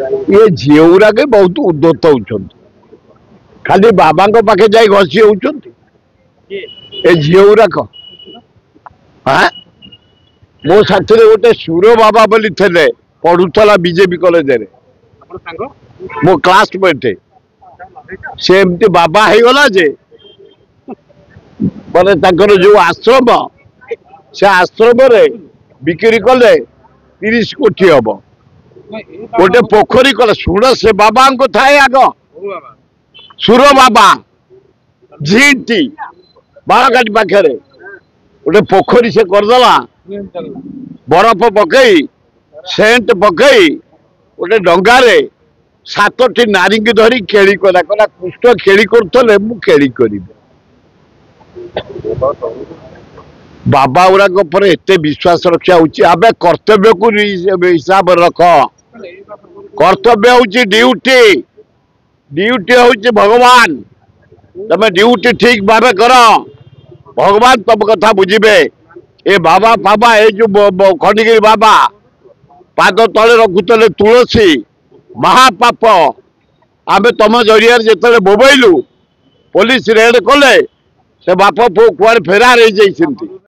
ये झील गुराक बहुत उद्दत होती खाली बाबा पाखे जा घसी होती झील गुराक हाँ मो साथी गोटे सुर बाबा बोली थे पढ़ुला बीजेपी कॉलेज मो क्लासमेट से एमती बाबा हो गला जे माने जो आश्रम से आश्रम बिक्री कले 30 कोटी हम गोटे पोखरी कले शुण से बाबा को थाए आग सुर बाबा झीटी बाड़घाटी पाखे गोटे पोखरी से करदेला बरफ पकई सेंट पकई गोटे डंगारे 7टी नारी की धरी केली कला कहला कृष्ण केली करते मु केली करी बाबा गुराक पर एते विश्वास रखा आबे कर्तव्य को हिसाब रख कर्तव्य हूँ ड्यूटी ड्यूटी हूँ भगवान तमे ड्यूटी ठीक भाव कर भगवान तुम कथा बुझे ए बाबा बाबा ए जो खंडगिरी बाबा पाद तले रखुले तुलसी महापाप आमे तुम जरिया जिते बोबईलु पुलिस रेड कले से बाप पु कुआर फेरार हो जाइछन्ति।